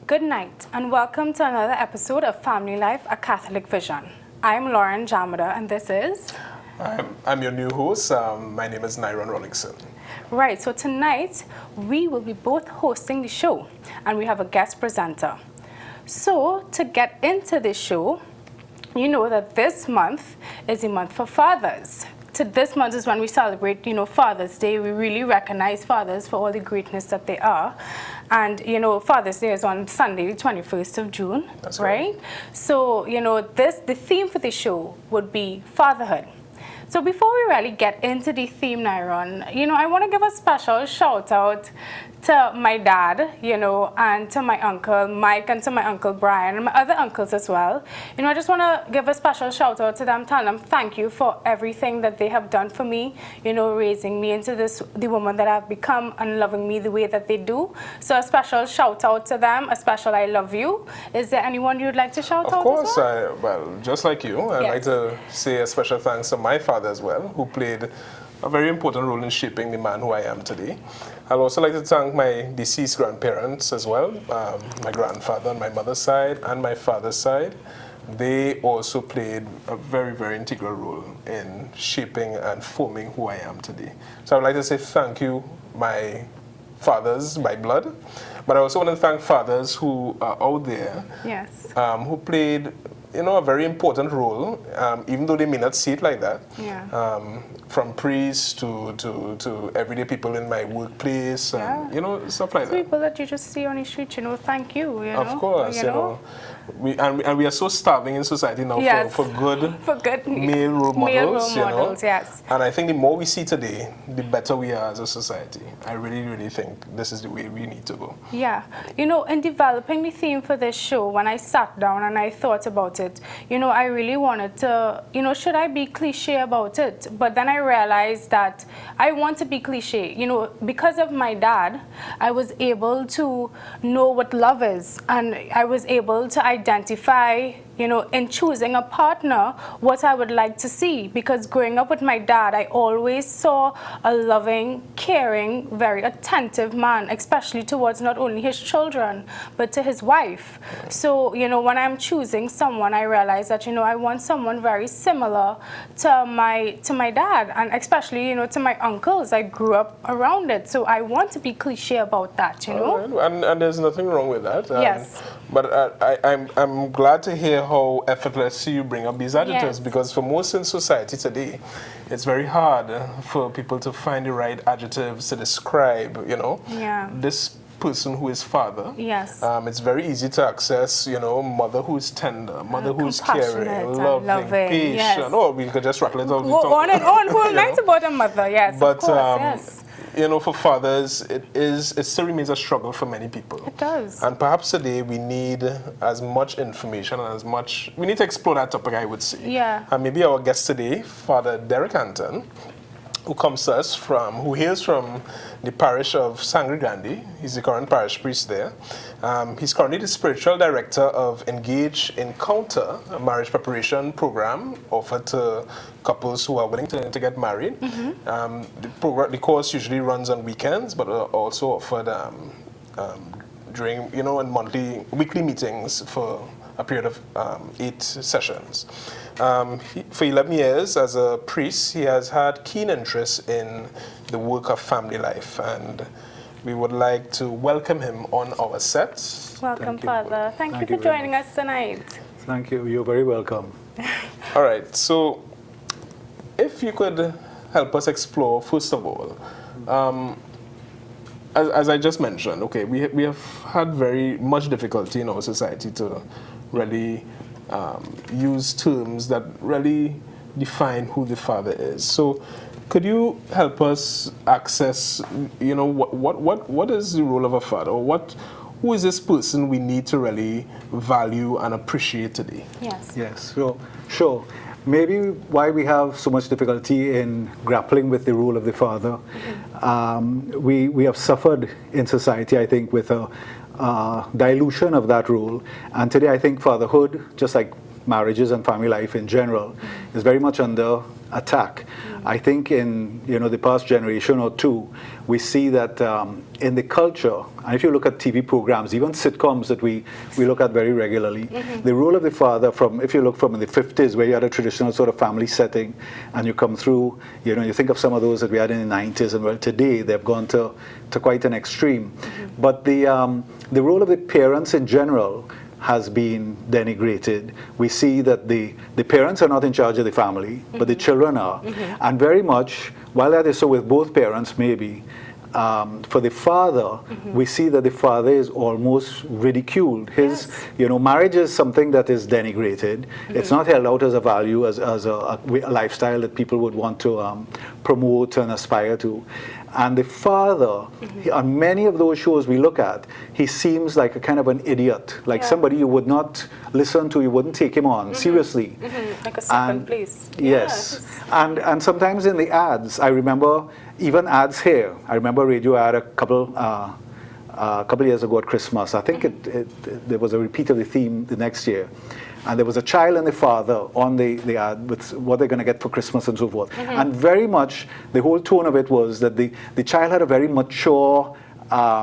Good night and welcome to another episode of Family Life, A Catholic Vision. I'm Lauren Jamada and this is... I'm your new host. My name is Nyron Rollickson. Right, so tonight we will be both hosting the show and we have a guest presenter. So to get into this show, you know that this month is a month for fathers. This month is when we celebrate, Father's Day. We really recognize fathers for all the greatness that they are. And, Father's Day is on Sunday, the 21st of June. That's right? So, the theme for the show would be fatherhood. So before we really get into the theme, Nyron, I want to give a special shout out to my dad, and to my uncle Mike and to my uncle Brian and my other uncles as well. I just want to give a special shout out to them, tell them thank you for everything that they have done for me, raising me into the woman that I've become and loving me the way that they do. So a special shout out to them, a special I love you. Is there anyone you'd like to shout out? Of course, as well, just like you, I'd like to say a special thanks to my father as well, who played a very important role in shaping the man who I am today. I'd also like to thank my deceased grandparents as well, my grandfather on my mother's side and my father's side. They also played a very, very integral role in shaping and forming who I am today. So I would like to say thank you, my fathers by blood, but I also want to thank fathers who are out there, yes, who played a very important role, even though they may not see it like that. Yeah. From priests to everyday people in my workplace, and stuff like that. People that you just see on the street, thank you. Of course, we are so starving in society now, yes, for good male role models, yes. And I think the more we see today, the better we are as a society. I really, really think this is the way we need to go. Yeah. In developing the theme for this show, when I sat down and I thought about it, I really wanted to, should I be cliche about it? But then I realized that I want to be cliche. Because of my dad, I was able to know what love is, and I was able to identify, in choosing a partner, what I would like to see. Because growing up with my dad, I always saw a loving, caring, very attentive man, especially towards not only his children, but to his wife. So, when I'm choosing someone, I realize that, I want someone very similar to my dad, and especially, to my uncles. I grew up around it, so I want to be cliche about that, Right. And there's nothing wrong with that. Yes. But I'm glad to hear how effortlessly you bring up these adjectives, yes, because for most in society today, it's very hard for people to find the right adjectives to describe, this person who is father. Yes. It's very easy to access, mother who is tender, mother who is caring, loving, patient. Yes. Oh, we could just rattle it off. Go on and on whole night about a mother, yes, but, of course, yes. For fathers, it still remains a struggle for many people. It does. And perhaps today we need as much information and we need to explore that topic, I would say. Yeah. And maybe our guest today, Father Derek Anton, who hails from the parish of Sangre Grande. He's the current parish priest there. He's currently the spiritual director of Engage Encounter, a marriage preparation program offered to couples who are willing to get married. Mm-hmm. The course usually runs on weekends, but also offered during, in weekly meetings for a period of 8 sessions. For 11 years as a priest, he has had keen interest in the work of family life, and we would like to welcome him on our set. Welcome, Father. Thank you for joining us tonight. Thank you. You're very welcome. All right. So, if you could help us explore, first of all, as I just mentioned, okay, we have had very much difficulty in our society to really use terms that really define who the father is. So, could you help us access, what is the role of a father, or who is this person we need to really value and appreciate today? Yes. Yes. So, sure. Maybe why we have so much difficulty in grappling with the role of the father, we have suffered in society, I think, with a dilution of that role. And today I think fatherhood, just like marriages and family life in general is very much under attack. I think in the past generation or two, we see that in the culture, and if you look at TV programs, even sitcoms that we look at very regularly, the role of the father, if you look from in the 50s, where you had a traditional sort of family setting, and you come through, you think of some of those that we had in the 90s, and well, today they've gone to quite an extreme. But the role of the parents in general has been denigrated. We see that the parents are not in charge of the family, but the children are. And very much, while that is so with both parents maybe, for the father, we see that the father is almost ridiculed. His, marriage is something that is denigrated. It's not held out as a value, as a lifestyle that people would want to promote and aspire to. And the father, on many of those shows we look at, he seems like a kind of an idiot, like somebody you would not listen to, you wouldn't take him on seriously. Like a second place. Yes. And sometimes in the ads, I remember even ads here. I remember radio ad a couple years ago at Christmas. I think there was a repeat of the theme the next year. And there was a child and the father on the ad with what they're going to get for Christmas and so forth. And very much, the whole tone of it was that the child had a very mature,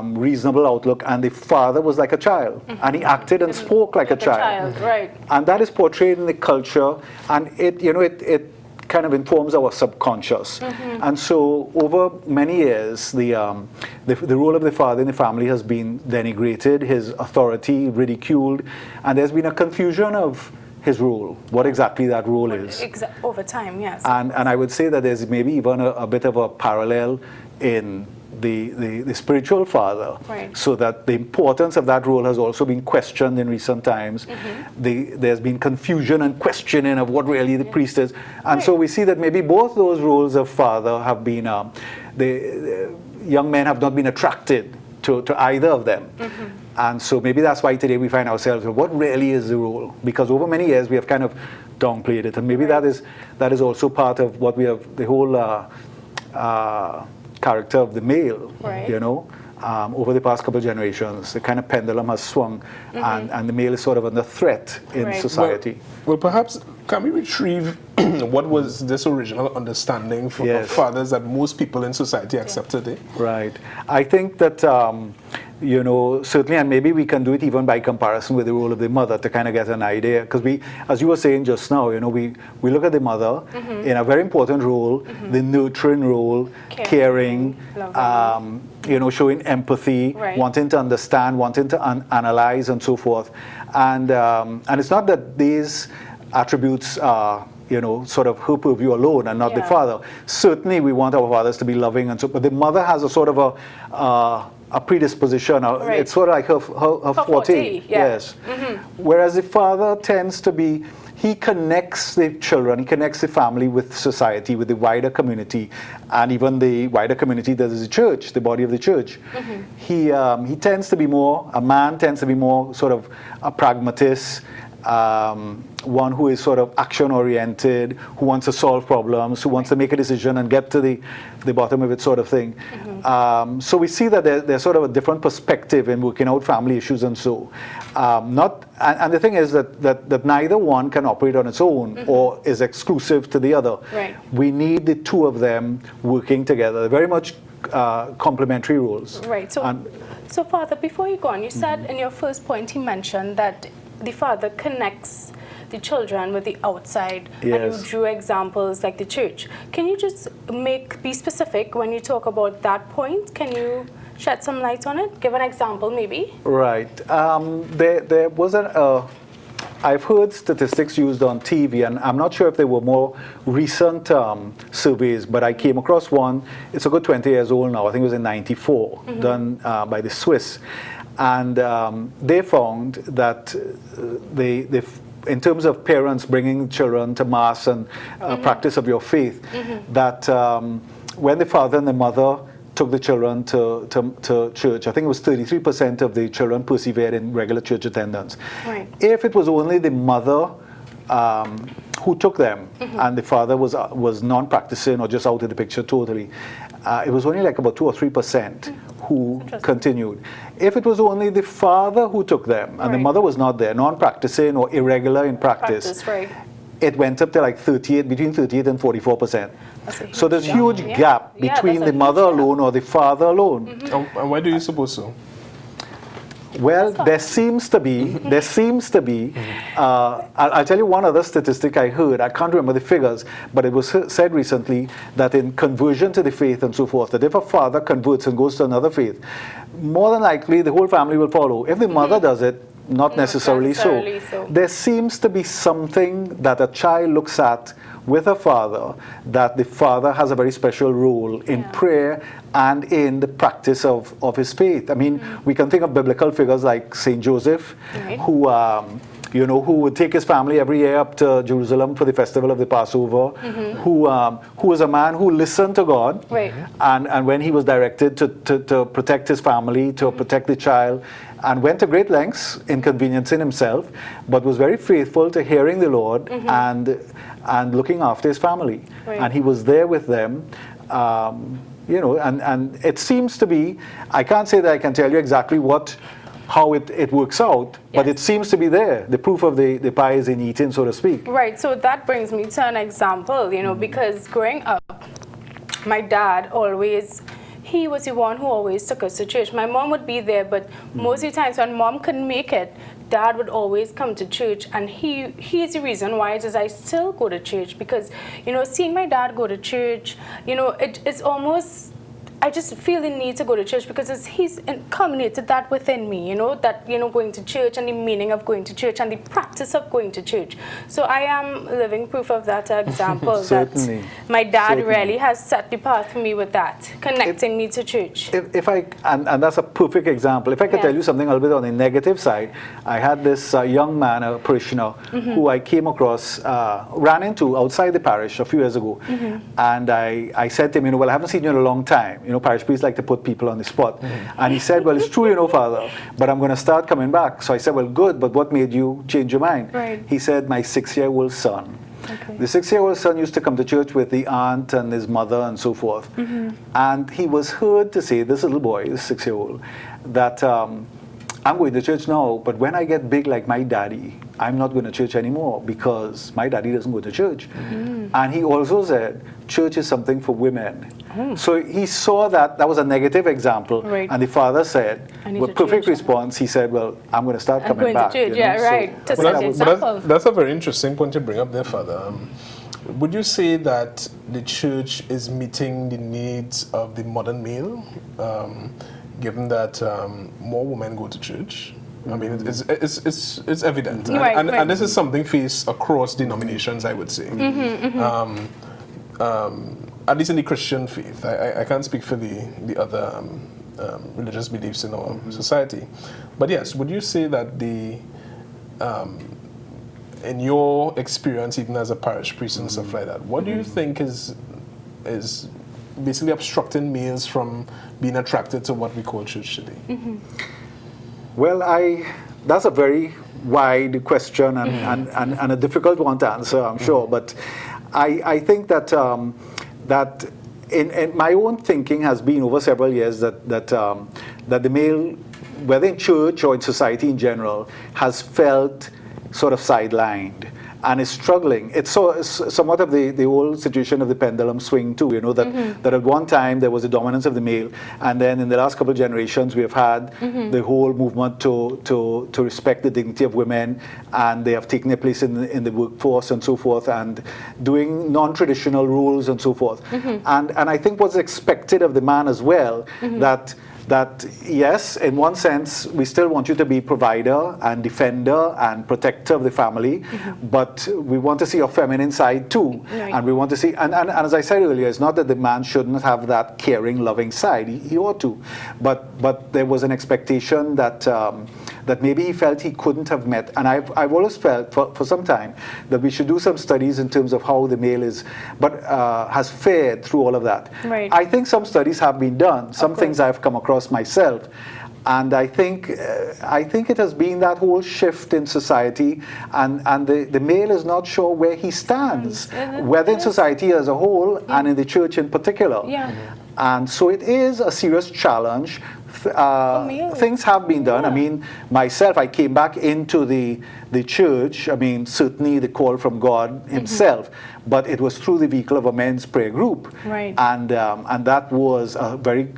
reasonable outlook, and the father was like a child. And he acted and spoke like a child. Right. And that is portrayed in the culture, and it kind of informs our subconscious. And so over many years, the role of the father in the family has been denigrated, his authority ridiculed, and there's been a confusion of his role, what exactly that role is. Over time, yes. And I would say that there's maybe even a bit of a parallel in the spiritual father, so that the importance of that role has also been questioned in recent times. There's been confusion and questioning of what really the priest is, and so we see that maybe both those roles of father have been, the young men have not been attracted to either of them. And so maybe that's why today we find ourselves, what really is the role? Because over many years we have kind of downplayed it, and maybe that is also part of what we have, the whole character of the male, over the past couple of generations. The kind of pendulum has swung, and the male is sort of under threat in society. Well, perhaps can we retrieve what was this original understanding of fathers that most people in society accept today? Right. I think that, certainly, and maybe we can do it even by comparison with the role of the mother to kind of get an idea. Because we, as you were saying just now, we look at the mother in a very important role, the nurturing role, caring, showing empathy, wanting to understand, wanting to analyze, and so forth. And it's not that these attributes are, sort of her purview alone and not the father. Certainly we want our fathers to be loving, and so, but the mother has a sort of a predisposition. It's sort of like her forte. Yes. Whereas the father tends to be, he connects the children, he connects the family with society, with the wider community, and even the wider community that is the church, the body of the church. He tends to be more, a man tends to be more sort of a pragmatist, one who is sort of action-oriented, who wants to solve problems, who wants to make a decision and get to the bottom of it, sort of thing. So we see that there's sort of a different perspective in working out family issues, and so and the thing is that neither one can operate on its own or is exclusive to the other. We need the two of them working together. They're very much complementary roles. Right. So Father, before you go on, you said in your first point, you mentioned that the father connects the children with the outside, and you drew examples like the church. Can you just be specific when you talk about that point? Can you shed some light on it? Give an example, maybe. Right. There was I've heard statistics used on TV, and I'm not sure if they were more recent surveys, but I came across one. It's a good 20 years old now. I think it was in '94, done by the Swiss. And they found that in terms of parents bringing children to mass and practice of your faith, that when the father and the mother took the children to church, I think it was 33% of the children persevered in regular church attendance. If it was only the mother who took them and the father was non-practicing or just out of the picture totally, it was only like about 2 or 3% who continued. If it was only the father who took them and the mother was not there, non-practicing or irregular in practice, it went up to like 38, between 38 and 44%. So there's a huge gap between the mother alone or the father alone. And why do you suppose so? Well, there seems to be, I'll tell you one other statistic I heard, I can't remember the figures, but it was said recently that in conversion to the faith and so forth, that if a father converts and goes to another faith, more than likely the whole family will follow. If the mother does it, not necessarily so. There seems to be something that a child looks at with a father, that the father has a very special role in prayer and in the practice of his faith. I mean, we can think of biblical figures like Saint Joseph, who who would take his family every year up to Jerusalem for the festival of the Passover, who was a man who listened to God, and when he was directed to protect his family, to protect the child, and went to great lengths, inconveniencing himself, but was very faithful to hearing the Lord and looking after his family. And he was there with them. And it seems to be, I can't say that I can tell you exactly how it works out, but it seems to be there. The proof of the pie is in eating, so to speak. Right, so that brings me to an example, because growing up, my dad he was the one who always took us to church. My mom would be there, but most of the times when mom couldn't make it, dad would always come to church, and he's the reason why it is I still go to church, because seeing my dad go to church, it's almost, I just feel the need to go to church because he's culminated that within me, going to church and the meaning of going to church and the practice of going to church. So I am living proof of that example that my dad really has set the path for me with that, connecting me to church. If I and that's a perfect example. If I could tell you something a little bit on the negative side, I had this young man, a parishioner, who I came across, ran into outside the parish a few years ago, and I said to him, well, I haven't seen you in a long time. Parish priests like to put people on the spot. And he said, well, it's true, Father, but I'm going to start coming back. So I said, well, good, but what made you change your mind? He said, my 6-year-old son. The 6-year-old son used to come to church with the aunt and his mother and so forth. And he was heard to say, this little boy, this 6-year-old, that I'm going to church now, but when I get big like my daddy, I'm not going to church anymore because my daddy doesn't go to church. And he also said, church is something for women. So he saw that was a negative example. And the father said, with perfect response, he said, well, I'm going to start coming back. To church, that's a very interesting point to bring up there, Father. Would you say that the church is meeting the needs of the modern male, given that more women go to church? I mean, it's evident, and this is something faced across denominations, I would say. At least in the Christian faith, I can't speak for the other religious beliefs in our society, but yes, would you say that in your experience, even as a parish priest and stuff like that, what do you think is basically obstructing males from being attracted to what we call church today? Well, that's a very wide question and a difficult one to answer, I'm sure. But I think that that in my own thinking has been over several years that the male, whether in church or in society in general, has felt sort of sidelined and is struggling. It's somewhat of the old situation of the pendulum swing too, that at one time there was a dominance of the male, and then in the last couple of generations we have had the whole movement to respect the dignity of women, and they have taken their place in the workforce and so forth, and doing non-traditional roles and so forth. And I think what's expected of the man as well, that yes, in one sense, we still want you to be provider and defender and protector of the family, but we want to see your feminine side too. And we want to see, and as I said earlier, it's not that the man shouldn't have that caring, loving side. He ought to. But there was an expectation that maybe he felt he couldn't have met. And I've always felt for some time that we should do some studies in terms of how the male has fared through all of that. I think some studies have been done. Some things I've come across myself. And I think it has been that whole shift in society, and the male is not sure where he stands, whether in society as a whole and in the church in particular. Yeah. And so it is a serious challenge. Things have been done. I mean, myself, I came back into the church. I mean, certainly the call from God himself, but it was through the vehicle of a men's prayer group. Right. And that was a very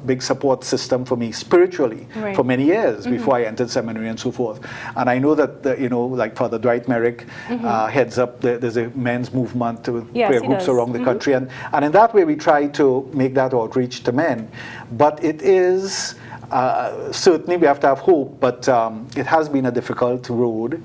big support system for me spiritually for many years before I entered seminary and so forth. And I know that, like Father Dwight Merrick heads up, there's a men's movement with prayer groups around the country. And in that way, we try to make that outreach to men. But it is, certainly we have to have hope, but it has been a difficult road.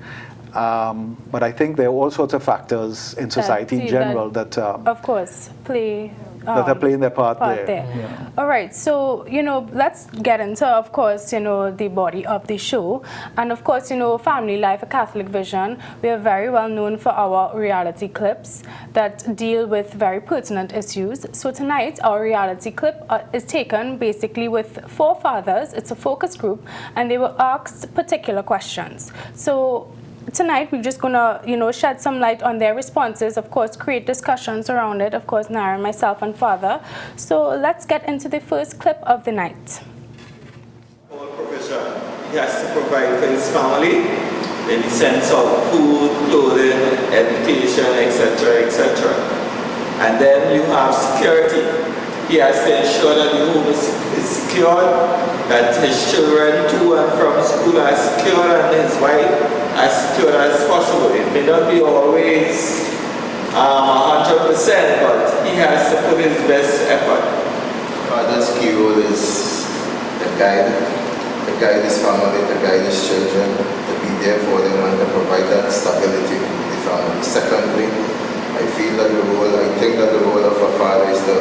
But I think there are all sorts of factors in society in general that of course, play that are playing their part there. Yeah. All right, so, let's get into, of course, the body of the show. And of course, Family Life, a Catholic Vision, we are very well known for our reality clips that deal with very pertinent issues. So tonight, our reality clip is taken basically with 4 fathers. It's a focus group, and they were asked particular questions. So tonight, we're just gonna, shed some light on their responses, of course, create discussions around it, of course, Nara, myself, and Father. So let's get into the first clip of the night. All provision. He has to provide for his family in the sense of food, clothing, education, etc., etc. And then you have security. He has to ensure that the home is secured, that his children to and from school are secure, and his wife as secure as possible. It may not be always 100%, but he has to put his best effort. Father's key role is to guide his family, to guide his children, to be there for them and to provide that stability in the family. Secondly, I think that the role of a father is to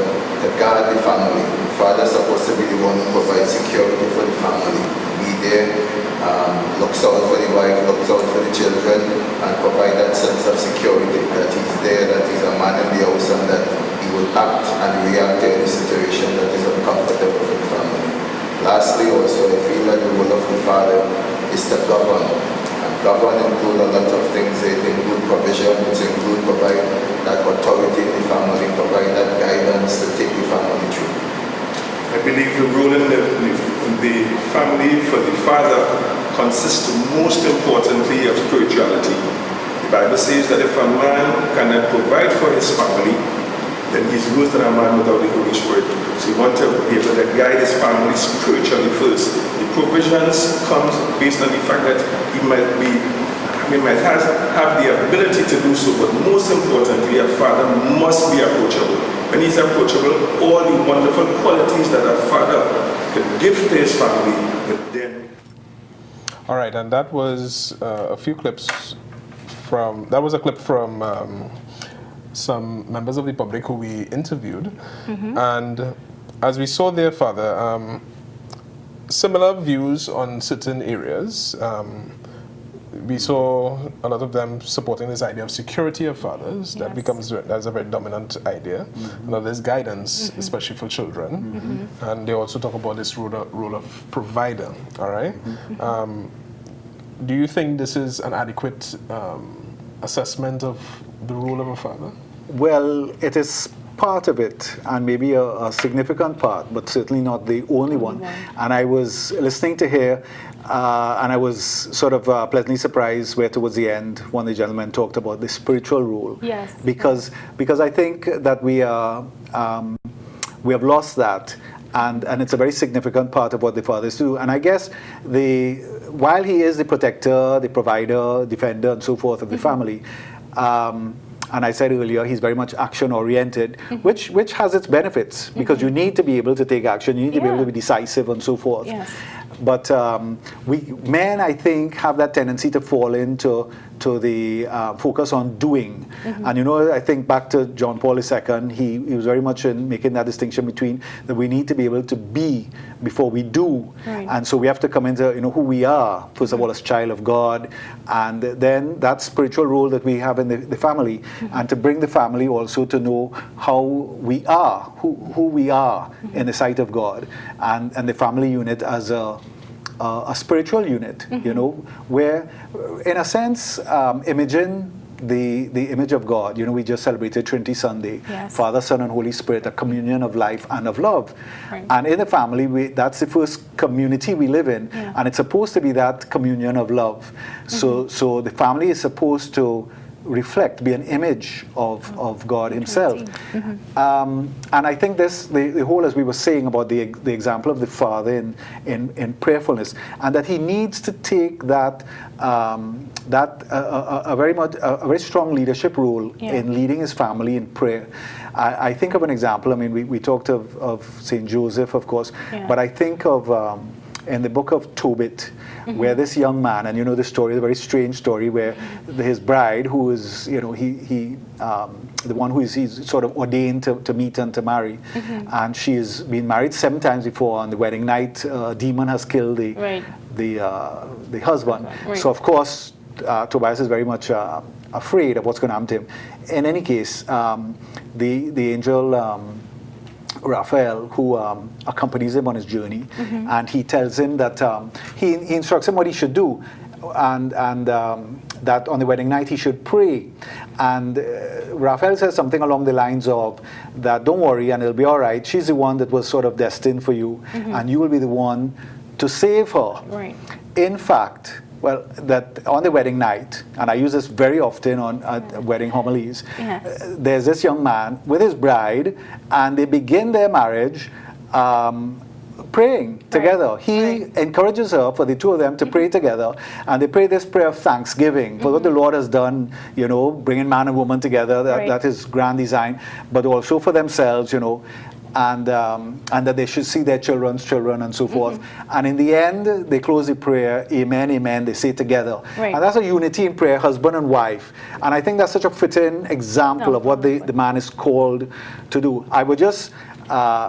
guard the family. The father is supposed to be the one who provides security for the family. Be there, looks out for the wife, looks out for the children, and provide that sense of security, that he's there, that he's a man in the house, and that he will act and react to any situation that is uncomfortable for the family. Lastly, also, I feel that the role of the father is to govern. And govern includes a lot of things. It includes provision, it includes provide that authority in the family, provide that guidance to take the family through. I believe the role in the family for the father consists most importantly of spirituality. The Bible says that if a man cannot provide for his family, then he's worse than a man without the Holy Spirit. So you want to be able to guide his family spiritually first. The provisions comes based on the fact that he might have the ability to do so, but most importantly, a father must be approachable. When he's approachable, all the wonderful qualities that a father can give to his family will then. All right, and that was a few clips from, that was a clip from some members of the public who we interviewed. And as we saw there, Father, similar views on certain areas. We saw a lot of them supporting this idea of security of fathers. That becomes, that's a very dominant idea. Now there's guidance, especially for children. And they also talk about this role of provider, all right? Do you think this is an adequate assessment of the role of a father? Well, it is part of it, and maybe a significant part, but certainly not the only one. And I was listening to here, and I was sort of pleasantly surprised where towards the end, one of the gentlemen talked about the spiritual role. Yes. Because I think that we have lost that, and it's a very significant part of what the fathers do. And I guess while he is the protector, the provider, defender, and so forth of the family, and I said earlier, he's very much action-oriented, which has its benefits, because you need to be able to take action, you need to be able to be decisive and so forth. Yes. But men, I think, have that tendency to fall into the focus on doing. And I think back to John Paul II, he was very much in making that distinction between that we need to be able to be before we do. Right. And so we have to come into who we are, first of all, as child of God, and then that spiritual role that we have in the family, and to bring the family also to know how we are, who we are in the sight of God, and the family unit as a a spiritual unit, you know, where, in a sense, imaging the image of God. You know, we just celebrated Trinity Sunday. Yes. Father, Son, and Holy Spirit, a communion of life and of love. Right. And in the family, that's the first community we live in, and it's supposed to be that communion of love. So the family is supposed to reflect, be an image of God Himself. And I think the whole, as we were saying about the example of the father in prayerfulness, and that he needs to take that a very strong leadership role in leading his family in prayer. I think of an example. I mean, we talked of Saint Joseph, of course, but I think of in the book of Tobit, where this young man, and you know the story, the very strange story, where his bride, who is, you know, the one who is he's sort of ordained to meet and to marry, and she has been married 7 times before. On the wedding night, a demon has killed the husband. Right. So of course, Tobias is very much afraid of what's going to happen to him. In any case, the angel Raphael, who accompanies him on his journey, and he tells him that he instructs him what he should do, and that on the wedding night he should pray. And Raphael says something along the lines of that, don't worry, and it'll be all right. She's the one that was sort of destined for you, and you will be the one to save her. Right. In fact, well, that on the wedding night, and I use this very often on wedding homilies, there's this young man with his bride, and they begin their marriage praying together. He encourages her, for the two of them, to pray together, and they pray this prayer of thanksgiving for what the Lord has done, you know, bringing man and woman together, that is grand design, but also for themselves, you know, and that they should see their children's children and so forth. And in the end, they close the prayer, amen, amen, they say together. Right. And that's a unity in prayer, husband and wife. And I think that's such a fitting example of what the man is called to do. I would just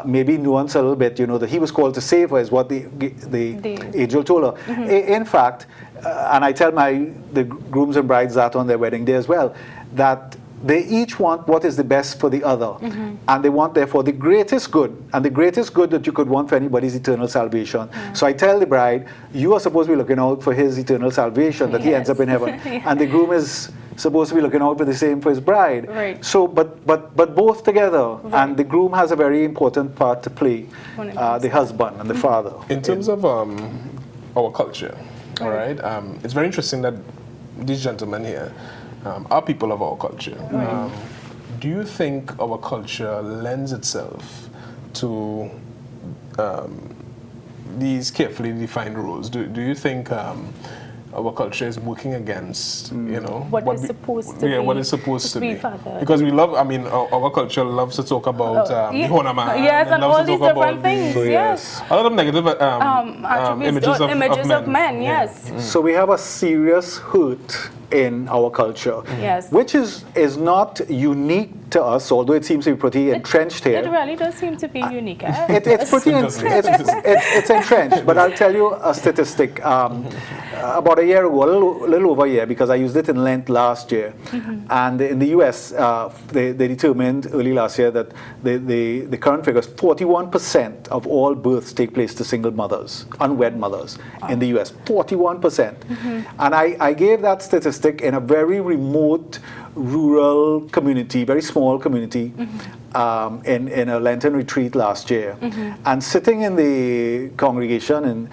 maybe nuance a little bit, you know, that he was called to save her is what the angel told her. In fact, and I tell the grooms and brides that on their wedding day as well, that they each want what is the best for the other, and they want therefore the greatest good, and the greatest good that you could want for anybody is eternal salvation. So I tell the bride, you are supposed to be looking out for his eternal salvation, that he ends up in heaven, and the groom is supposed to be looking out for the same for his bride. Right. So, but both together, and the groom has a very important part to play, the husband and the father. In terms of our culture, all right, it's very interesting that these gentlemen here are people of our culture. Do you think our culture lends itself to these carefully defined rules? Do you think our culture is working against, you know, what is supposed to be, what is supposed to be? Fatherhood. Because we love, I mean, our culture loves to talk about the Hona man. Yes, and loves all to these talk about different things. Yes. a lot of negative Attributes, images of men. Yes. So we have a serious hurt in our culture, Yes. which is not unique to us, although it seems to be pretty entrenched here. It really does seem to be unique. It's pretty it's entrenched, but I'll tell you a statistic. About a year ago, a little over a year, because I used it in Lent last year, and in the US, they determined early last year that the current figures, 41% of all births take place to single mothers, unwed mothers in the US, 41%. And I gave that statistic in a very remote, rural community, very small community, in a Lenten retreat last year, and sitting in the congregation, and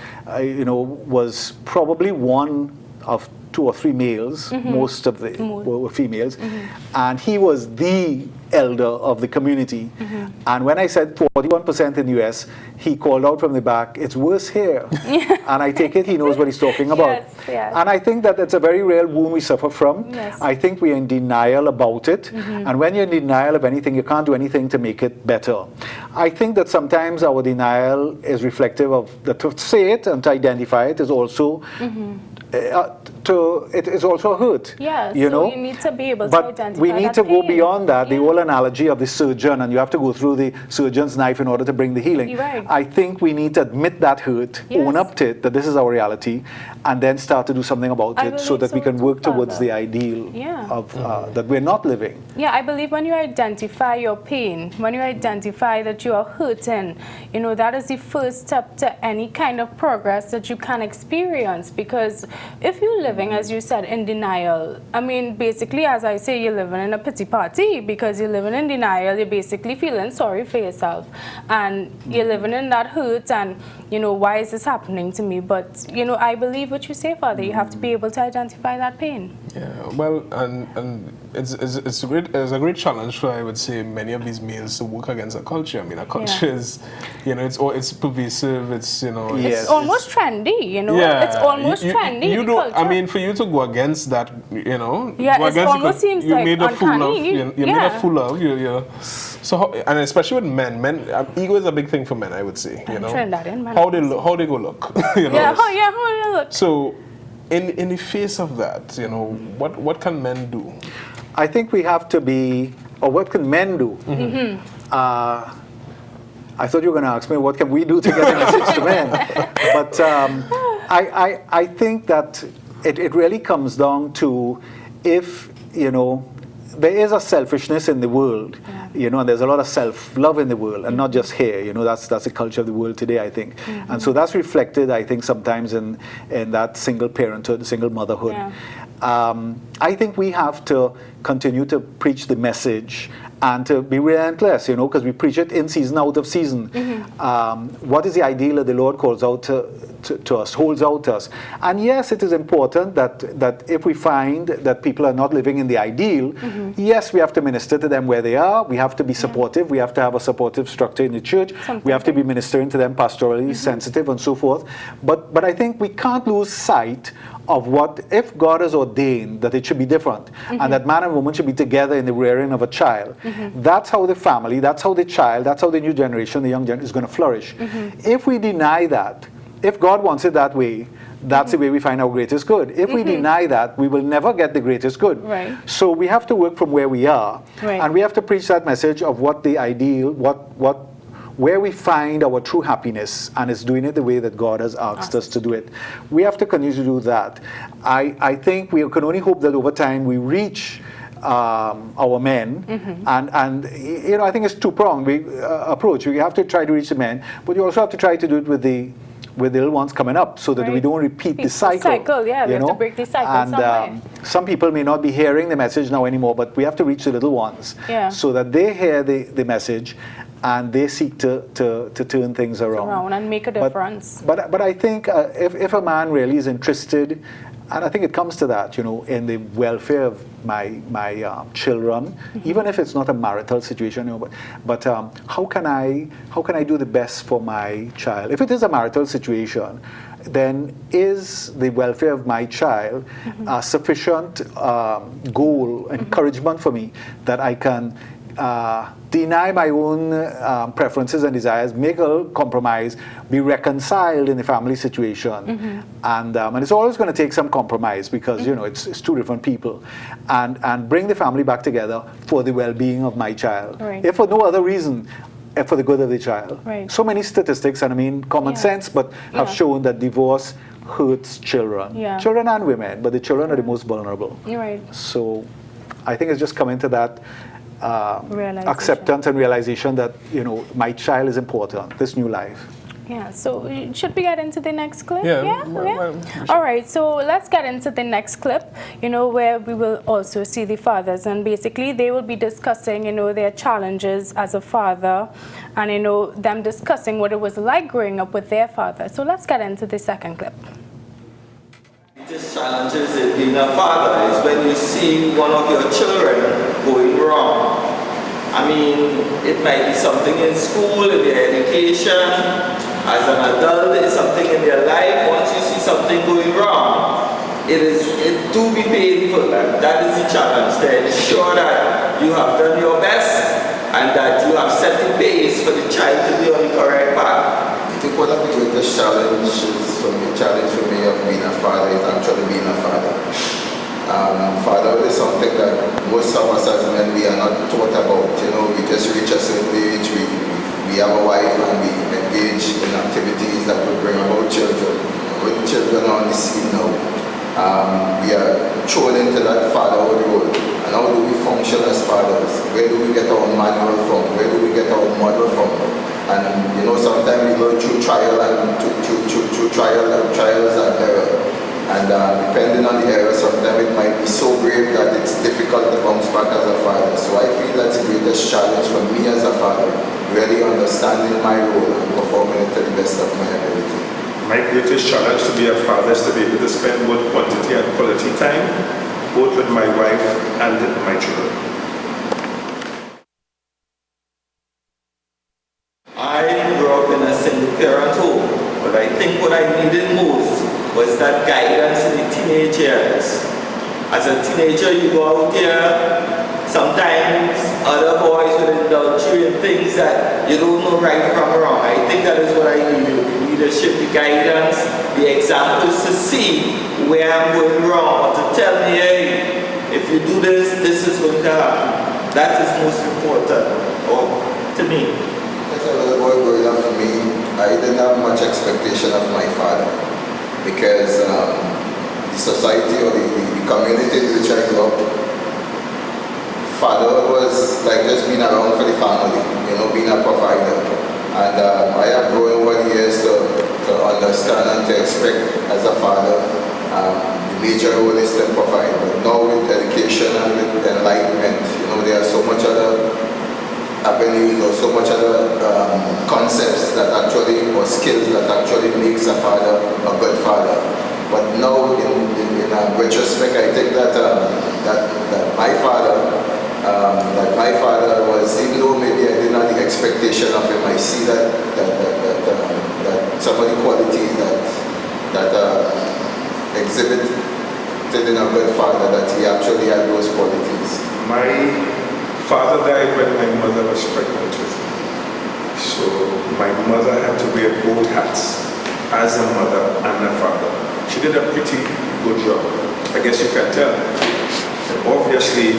you know, was probably one of 2 or 3 males. Most of the were females, and he was the elder of the community. And when I said 41% in the US, he called out from the back, "It's worse here." And I take it he knows what he's talking about. Yes. And I think that it's a very real wound we suffer from. Yes. I think we're in denial about it. And when you're in denial of anything, you can't do anything to make it better. I think that sometimes our denial is reflective of, that to say it and to identify it is also it is also a hurt. Yeah, you so know? you need to be able to but identify we need that to go pain. beyond that. The Yeah. whole analogy of the surgeon, and you have to go through the surgeon's knife in order to bring the healing. You're right. I think we need to admit that hurt, Yes. own up to it, that this is our reality, and then start to do something about I it so believe that we so can too, work towards Father. the ideal Yeah. of that we're not living. Yeah, I believe when you identify your pain, when you identify that you are hurting, that is the first step to any kind of progress that you can experience. Because if you're living, as you said, in denial, I mean, basically, as I say, you're living in a pity party because you're living in denial. You're basically feeling sorry for yourself. And you're living in that hurt and, why is this happening to me? But, I believe what you say, Father. You have to be able to identify that pain. Yeah, well, and it's a great challenge for, I would say, many of these males to work against a culture. I mean, a culture is, it's pervasive. It's Yes. It's almost trendy, Yeah, It's almost trendy. You the don't. I culture. mean, for you to go against that, Yeah, go it against almost seems you like made a fool of. uncanny. You made Yeah. a fool of. So, and especially with men, ego is a big thing for men. I would say. Trinidadian men. How they go look. Yeah, how you look. So, in the face of that, what can men do? I think we have to be, or what can men do? I thought you were going to ask me, what can we do to get a message to men? But I think that it really comes down to if, there is a selfishness in the world, and there's a lot of self-love in the world, and not just here, that's the culture of the world today, I think. And so that's reflected, I think, sometimes in that single parenthood, single motherhood. Yeah. I think we have to continue to preach the message and to be relentless, because we preach it in season, out of season. What is the ideal that the Lord calls out to us, holds out to us? And yes, it is important that if we find that people are not living in the ideal, yes, we have to minister to them where they are. We have to be supportive. We have to have a supportive structure in the church. We have to be ministering to them pastorally, sensitive, and so forth. But I think we can't lose sight of what, if God has ordained that it should be different, and that man and woman should be together in the rearing of a child, that's how the family, that's how the child, that's how the new generation, the young generation is going to flourish. If we deny that, if God wants it that way, that's the way we find our greatest good. If we deny that, we will never get the greatest good. Right. So we have to work from where we are, Right. and we have to preach that message of what the ideal, where we find our true happiness, and it's doing it the way that God has asked us to do it. We have to continue to do that. I think we can only hope that over time we reach our men, and I think it's two-pronged approach. We have to try to reach the men, but you also have to try to do it with the little ones coming up, so that we don't repeat the cycle. Yeah, we have to break the cycle and somewhere. some people may not be hearing the message now anymore, but we have to reach the little ones, so that they hear the message and they seek to turn things around And make a difference. But I think if a man really is interested, and I think it comes to that, in the welfare of my children, even if it's not a marital situation, but how can I do the best for my child? If it is a marital situation, then is the welfare of my child a sufficient goal, encouragement for me that I can deny my own preferences and desires, make a compromise, be reconciled in the family situation, and it's always going to take some compromise because it's two different people, and bring the family back together for the well-being of my child, if for no other reason, for the good of the child. So many statistics, and I mean common sense, but have shown that divorce hurts children, children and women, but the children are the most vulnerable. So I think it's just coming to that acceptance and realization that my child is important, this new life. Yeah, so should we get into the next clip? Yeah. All right, so let's get into the next clip, where we will also see the fathers, and basically they will be discussing, their challenges as a father, and, them discussing what it was like growing up with their father. So let's get into the second clip. Biggest challenges in being a father is when you see one of your children going wrong. I mean, it might be something in school, in their education, as an adult, it's something in their life. Once you see something going wrong, it do be painful. That is the challenge, to ensure that you have done your best and that you have set the pace for the child to be on the correct path. I think one of the greatest challenges for me of being a father is actually being a father. Fatherhood is something that most of us as men, we are not taught about. We just reach a certain age, we we have a wife and we engage in activities that will bring about children. With children on the scene now, we are thrown into that fatherhood role. And how do we function as fathers? Where do we get our manual from? Where do we get our model from? And you know, sometimes we learn through trials and error. And depending on the error, sometimes it might be so grave that it's difficult to bounce back as a father. So I feel that's the greatest challenge for me as a father, really understanding my role and performing it to the best of my ability. My greatest challenge to be a father is to be able to spend both quantity and quality time, both with my wife and my children. I grew up in a single parent home, but I think what I needed most was that guidance in the teenage years. As a teenager, you go out there, sometimes other boys will indulge you in things that you don't know right from wrong. I think that is what I needed. The leadership, the guidance, the examples to see where I'm going wrong, or to tell me, hey, if you do this, this is going to happen. That is most important, or to me. As a little boy growing up for me, I didn't have much expectation of my father, because the society or the community in which I grew up, father was like just being around for the family, you know, being a provider. And I have grown over the years to understand and to expect as a father, the major role is to provide. But now with education and with enlightenment, you know, there are so much other avenues or so much other concepts that actually, or skills that actually makes a father a good father. But now, in retrospect, I think that my father was, even though maybe I didn't have the expectation of him, I see that some of the qualities that exhibited in a good father, that he actually had those qualities. My father died when my mother was pregnant with me. So my mother had to wear both hats, as a mother and a father. She did a pretty good job, I guess you can tell. And obviously,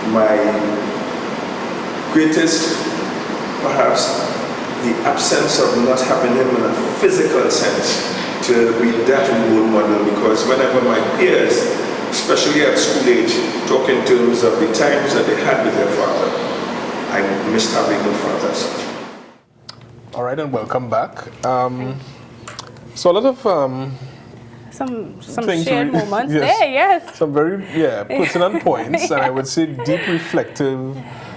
my greatest, perhaps, the absence of not having him in a physical sense to be that role model, because whenever my peers, especially at school age, talk in terms of the times that they had with their father, I missed having a father as such. All right, and welcome back. So a lot of Some things shared we- moments yes. there, yes. some very pertinent points, and I would say deep reflective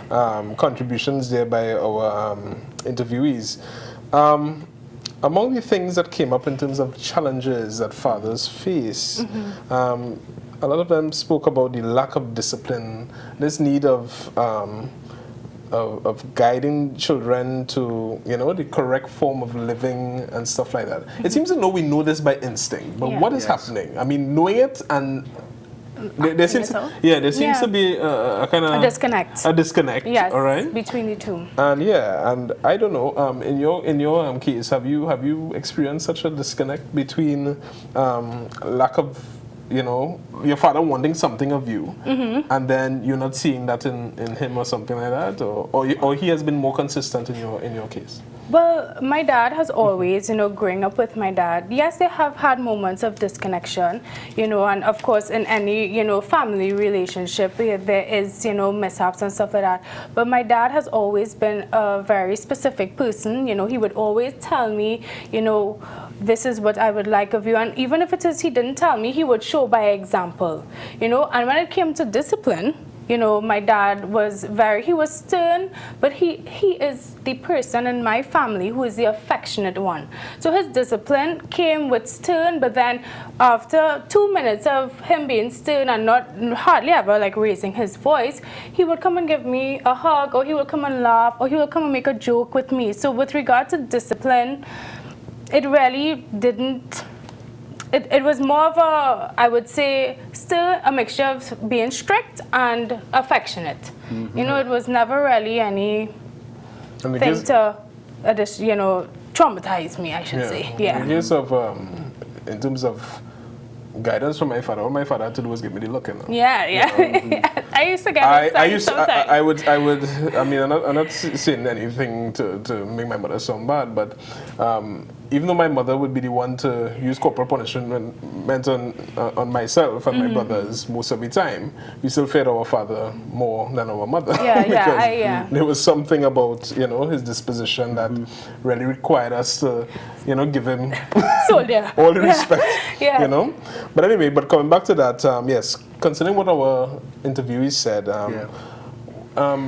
contributions there by our interviewees. Among the things that came up in terms of challenges that fathers face, a lot of them spoke about the lack of discipline, this need of guiding children to, you know, the correct form of living and stuff like that. It seems as though we know this by instinct, but what is happening? I mean, knowing it and there seems to be a kind of A disconnect. A disconnect. Yes, all right. between the two. And and I don't know. In your case, have you experienced such a disconnect between lack of, you know, your father wanting something of you, and then you're not seeing that in him or something like that, or he has been more consistent in your case? Well, my dad has always, you know, growing up with my dad, yes, they have had moments of disconnection, you know, and of course in any, you know, family relationship, there is, you know, mishaps and stuff like that. But my dad has always been a very specific person, you know, he would always tell me, you know, this is what I would like of you. And even if it is he didn't tell me, he would show by example, you know. And when it came to discipline, you know, my dad was he was stern, but he is the person in my family who is the affectionate one. So his discipline came with stern, but then after 2 minutes of him being stern and not hardly ever like raising his voice, he would come and give me a hug, or he would come and laugh, or he would come and make a joke with me. So with regard to discipline, it really didn't. It was more of a, I would say, still a mixture of being strict and affectionate. You know, it was never really anything to, you know, traumatize me, I should say. Yeah. In case of, in terms of guidance from my father, all my father had to do was give me the look, you know. Yeah. I used to get those signs sometimes. I mean, I'm not saying anything to make my mother sound bad, but even though my mother would be the one to use corporal punishment on myself and my brothers most of the time, we still feared our father more than our mother. Because there was something about, you know, his disposition that really required us to, you know, give him all the respect, you know. But anyway, but coming back to that, yes, considering what our interviewees said,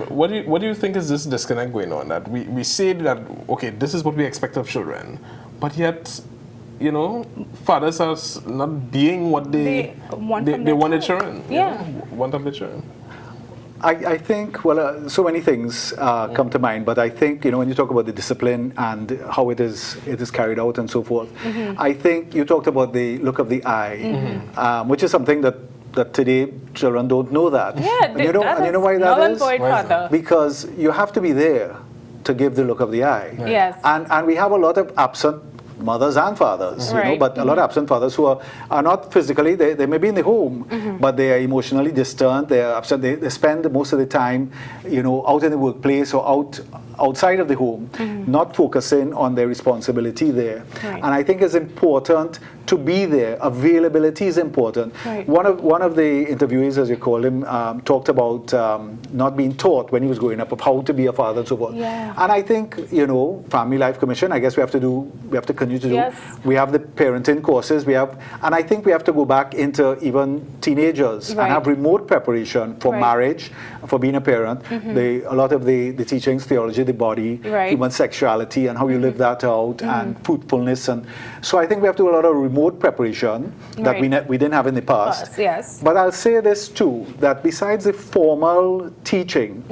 what do you think is this disconnect going on? That we say that, okay, this is what we expect of children, but yet, you know, fathers are not being what they want their children. Want of their children. I think, well, so many things come to mind, but I think, you know, when you talk about the discipline and how it is carried out and so forth, I think you talked about the look of the eye, which is something that today children don't know that. Yeah, and you know why that is? Because you have to be there to give the look of the eye. Yes. And we have a lot of absent mothers and fathers, you know, but a lot of absent fathers who are not physically, they may be in the home, but they are emotionally distant, they are absent, they spend most of the time, you know, out in the workplace or outside of the home, not focusing on their responsibility there. And I think it's important to be there. Availability is important. One of the interviewees, as you call him, talked about not being taught when he was growing up of how to be a father and so forth. And I think, you know, Family Life Commission, I guess we have to continue to do. We have the parenting courses, and I think we have to go back into even teenagers and have remote preparation for marriage, for being a parent. A lot of the teachings, theology, the body, human sexuality, and how you live that out, and fruitfulness, and so I think we have to do a lot of remote preparation that we didn't have in the past. But I'll say this too, that besides the formal teaching,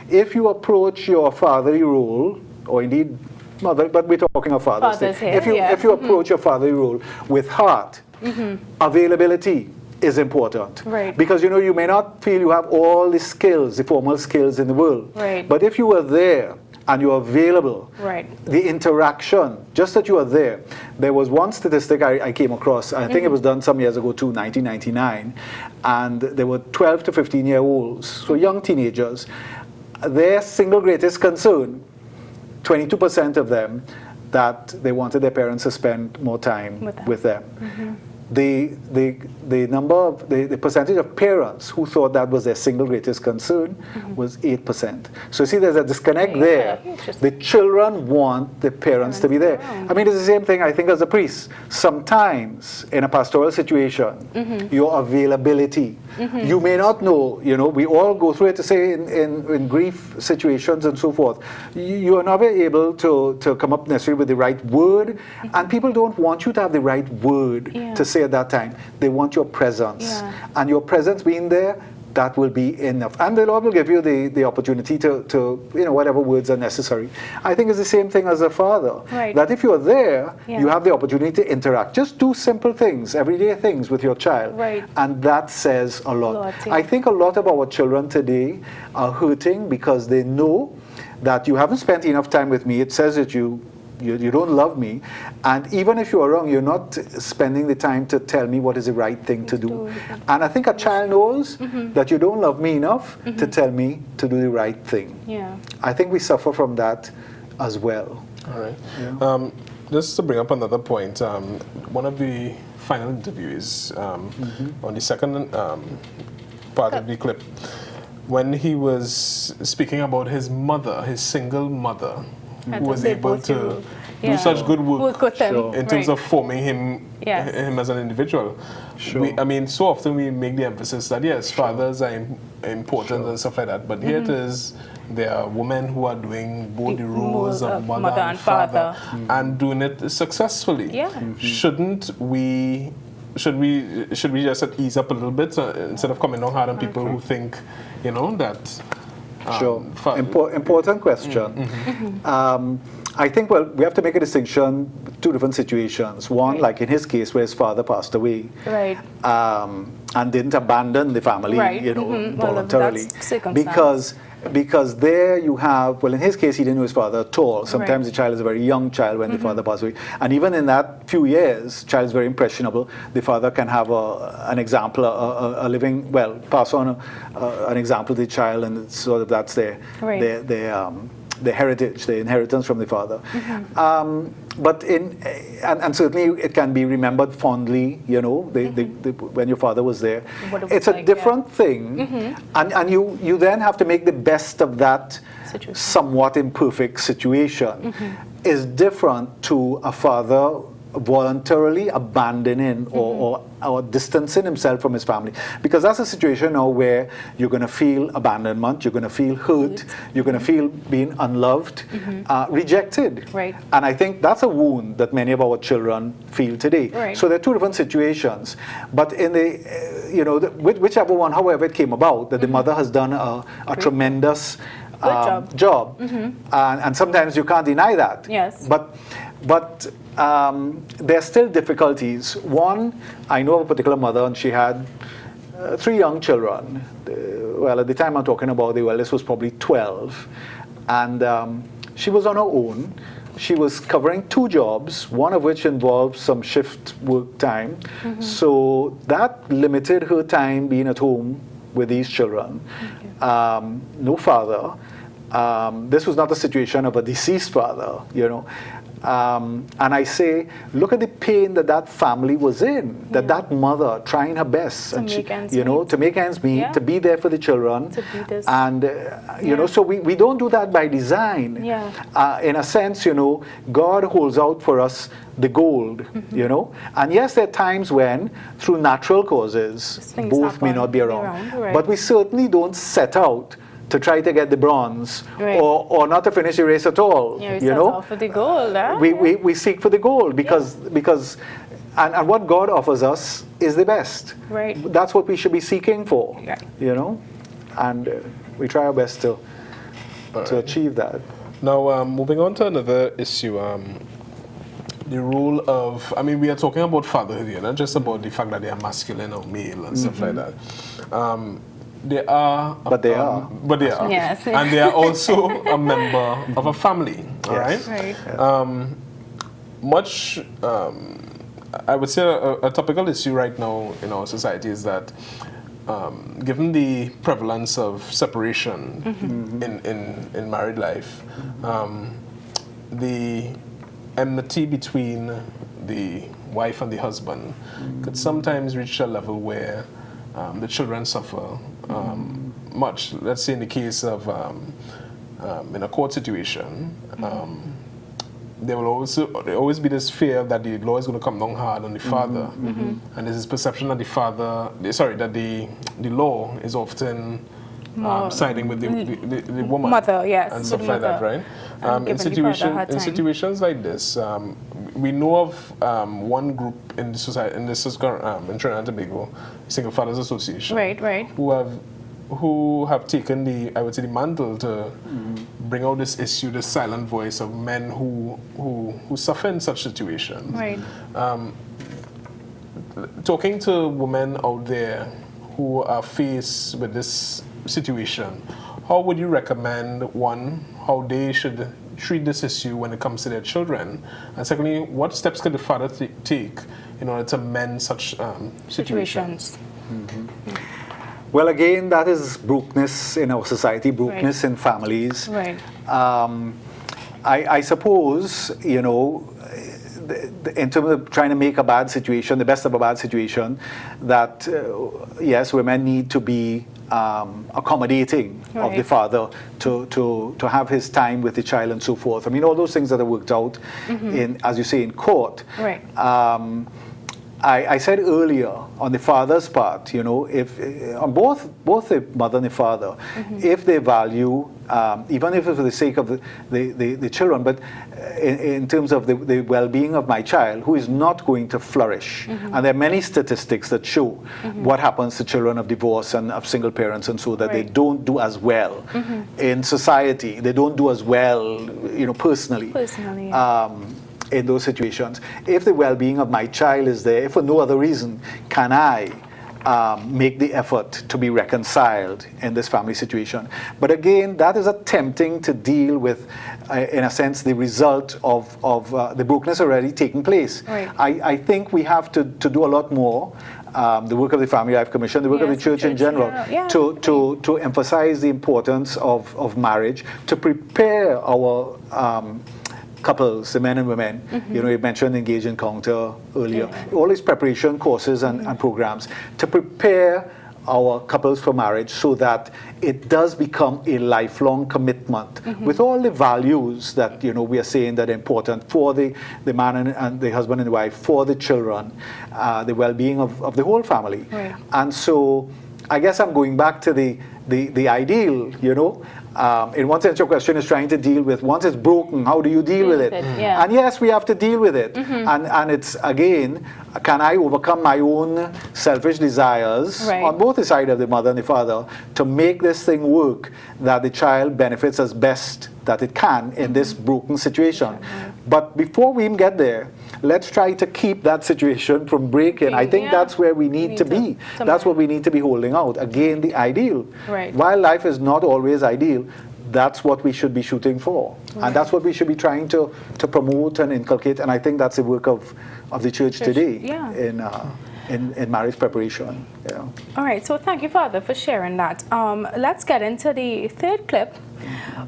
if you approach your fatherly role, or indeed mother, but we're talking of fathers here, if you approach your fatherly role with heart, availability is important. Because, you know, you may not feel you have all the skills, the formal skills in the world. But if you were there and you're available, the interaction, just that you are there. There was one statistic I came across, I think it was done some years ago too, 1999, and there were 12 to 15-year-olds, so young teenagers. Their single greatest concern, 22% of them, that they wanted their parents to spend more time with them. The number of the percentage of parents who thought that was their single greatest concern was 8%. So you see, there's a disconnect there. The children want the parents to be there. I mean, it's the same thing I think as a priest. Sometimes in a pastoral situation, your availability, you may not know. You know, we all go through it. To say in grief situations and so forth, you are never able to come up necessarily with the right word, and people don't want you to have the right word to say at that time. They want your presence, and your presence being there, that will be enough. And the Lord will give you the opportunity to you know, whatever words are necessary. I think it's the same thing as a father. That if you're there, you have the opportunity to interact. Just do simple things, everyday things with your child. And that says a lot. I think a lot of our children today are hurting because they know that you haven't spent enough time with me. It says that you don't love me, and even if you are wrong, you're not spending the time to tell me what is the right thing to do. And I think a child knows that you don't love me enough to tell me to do the right thing. I think we suffer from that as well. All right. Just to bring up another point, one of the final interviews on the second part of the clip, when he was speaking about his mother, his single mother, who was able to do such good work in terms of forming him as an individual. I mean, so often we make the emphasis that yes, fathers are important and stuff like that, but here it is, there are women who are doing both the roles of mother and father and doing it successfully. Should we just ease up a little bit instead of coming down hard on people who think, you know, that important question. I think, well, we have to make a distinction, two different situations. One, like in his case, where his father passed away, and didn't abandon the family, you know, voluntarily. Because because there you have, well, in his case, he didn't know his father at all. Sometimes Right. the child is a very young child when the father passes away. And even in that few years, the child is very impressionable. The father can have an example, a living, well, pass on an example to the child, and sort of that's Right. their heritage, their inheritance from the father. But and certainly it can be remembered fondly, you know, when your father was there. What it It's was a like, different thing, and you then have to make the best of that Situation. somewhat imperfect situation. Is different to a father voluntarily abandoning or distancing himself from his family, because that's a situation now where you're going to feel abandonment, you're going to feel hurt, you're going to feel being unloved, rejected. Right. And I think that's a wound that many of our children feel today. Right. So there are two different situations, but in the whichever one, however it came about, that the mother has done a tremendous job. And sometimes you can't deny that. Yes. But there are still difficulties. One, I know of a particular mother, and she had 3 young children. Well, at the time I'm talking about, the eldest was probably 12. And she was on her own. She was covering 2 jobs, one of which involved some shift work time. So that limited her time being at home with these children. No father. This was not a situation of a deceased father, you know. And I say, look at the pain that family was in, that mother trying her best, To and make ends you know, meet. to make ends meet, Yeah. to be there for the children, To be this- and you know, so we don't do that by design. Yeah. In a sense, you know, God holds out for us the gold, you know, and yes, there are times when, through natural causes, Things both may happen, not be be around, around, right. but we certainly don't set out to try to get the bronze, Right. or not to finish the race at all. Yeah, we you set know, out for the goal, huh? we seek for the goal because and what God offers us is the best. Right. That's what we should be seeking for. Right. You know, and we try our best to achieve that. Now, moving on to another issue, the role of, I mean, we are talking about fatherhood here, not just about the fact that they are masculine or male and stuff like that. They are. But they are. But they are. Yes. And they are also a member of a family, all right? Right. Much, I would say a topical issue right now in our society is that given the prevalence of separation in married life, the enmity between the wife and the husband could sometimes reach a level where the children suffer much. Let's say in the case of in a court situation, there will always be this fear that the law is going to come down hard on the father, and there's this perception that the law is often siding with the woman, Mother, yes, and with stuff the like that, mother. right? And In giving the father a hard in time. situations like this, we know of one group in the society, in Trinidad and Tobago, Single Fathers Association, Right. who have taken the mantle to bring out this issue, this silent voice of men who suffer in such situations. Right. Talking to women out there who are faced with this situation, how would you recommend, one, how they should treat this issue when it comes to their children, and secondly, what steps could the father take in order to mend such situations? Well, again, that is brokenness in our society, brokenness in families. Right. I suppose, you know, in terms of trying to make a bad situation, the best of a bad situation, that yes, women need to be accommodating of the Right. father to have his time with the child and so forth. I mean, all those things that are worked out in, as you say, in court. Right. I said earlier, on the father's part, you know, if on both the mother and the father, if they value, even if it's for the sake of the children, but in terms of the well-being of my child, who is not going to flourish. And there are many statistics that show what happens to children of divorce and of single parents, and so that they Right. don't do as well in society. They don't do as well, you know, personally. Personally, In those situations, if the well-being of my child is there, if for no other reason, can I make the effort to be reconciled in this family situation. But again, that is attempting to deal with, in a sense, the result of the brokenness already taking place. Right. I think we have to do a lot more. The work of the Family Life Commission, the work of the church in general, yeah. to emphasize the importance of marriage, to prepare our couples, the men and women. You know, you mentioned Engage Encounter earlier. All these preparation courses and programs to prepare our couples for marriage so that it does become a lifelong commitment with all the values that, you know, we are saying that are important for the man and the husband and the wife, for the children, the well-being of the whole family. Right. And so I guess I'm going back to the ideal, you know. In one sense, your question is trying to deal with, once it's broken, how do you deal with it? Yeah. And yes, we have to deal with it. And it's, again, can I overcome my own selfish desires on both the side of the mother and the father to make this thing work, that the child benefits as best that it can in this broken situation. But before we even get there, let's try to keep that situation from breaking. I think that's where we need to be. That's what we need to be holding out. Again, the ideal. Right. While life is not always ideal, that's what we should be shooting for. And that's what we should be trying to promote and inculcate. And I think that's the work of the church today in marriage preparation. Yeah. All right, so thank you, Father, for sharing that. Let's get into the third clip,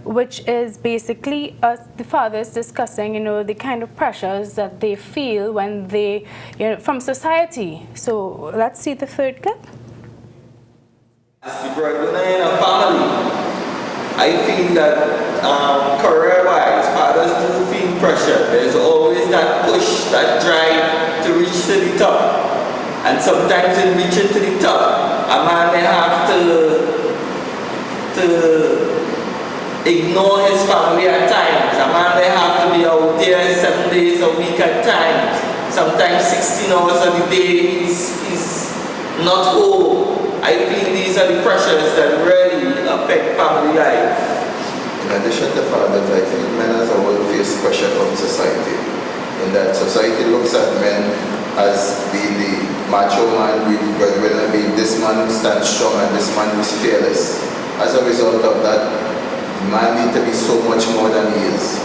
which is basically the fathers discussing, you know, the kind of pressures that they feel when they, you know, from society. So let's see the third clip. As the breadwinner in a family, I feel that career-wise, fathers do feel pressure. There's always that push, that drive to reach to the top. And sometimes in reaching to the top, a man may have to ignore his family at times. A man may have to be out there 7 days a week at times. Sometimes 16 hours of the day he's not home. I feel these are the pressures that really affect family life. In addition to fathers, I feel men as a whole face pressure from society. In that society looks at men as being the macho man, being the breadwinner, being this man who stands strong and this man who is fearless. As a result of that, the man needs to be so much more than he is.